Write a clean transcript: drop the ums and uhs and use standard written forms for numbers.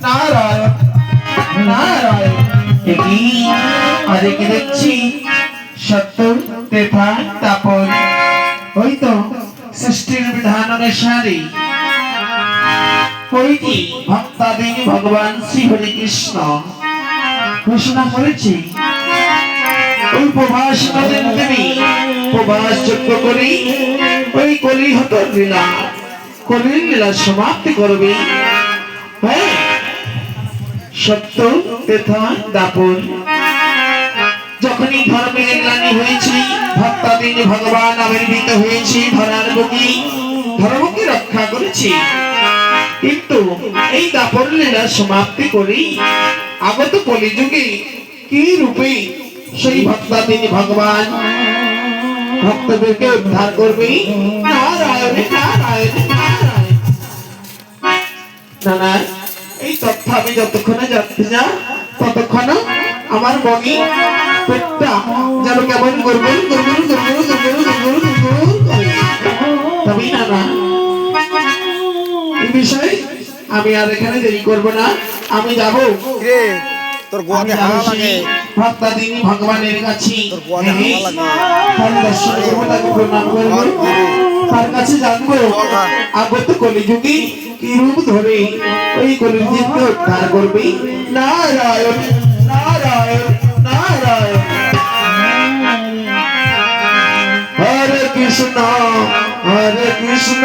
নারায়ণ নারায়ণ। কি আরেকে দেখছি সত্য তেথা তাপন, ওই তো সৃষ্টির বিধান অনুসারে ওইটি ভক্তাধীন ভগবান শ্রী হরে কৃষ্ণ ঘোষণা করেছি। ওই প্রভাস নদের দেবী প্রভাস যজ্ঞ করি ওই কলিহত লীলা, কলির লীলা সমাপ্তি করবে। হ্যাঁ, সত্য তেথা দাপন। যখনই ধর্মের গ্লানি হয়েছে, ভক্তাধীন ভগবান আবির্ভূত হয়েছে ধরার বুকে, ধর্মকে রক্ষা করেছে। কিন্তু এই দাপন লীলা সমাপ্তি করি আগত কলিযুগে কি রূপে সেই ভক্তাধীন ভগবান ভক্তদেরকে উদ্ধার করবে। নারায়ণ নারায়ণ নারায়ণ। না এই তথ্য আমি যতক্ষণে যাচ্ছি না ততক্ষণ আমার মনে পেটটা যেন কেমন গড়গড় গড়গড় গড়গড় গড়গড় গড়গড় গড়গড় করে। তবেই না এই বিষয়ে আমি আর এখানে দেরি করব না, আমি যাব তোর গোয়াতে হাওয়া লাগে ভক্তাধীন ভগবানের কাছে, তার দর্শন করবো, তাকে প্রণাম করবো, তার কাছে জানবো আগত কলিযুগে কি রূপ ধরে ওই কলিযুগকে উদ্ধার করবে। নারায়ণ নারায়ণ নারায়ণ। হরে কৃষ্ণ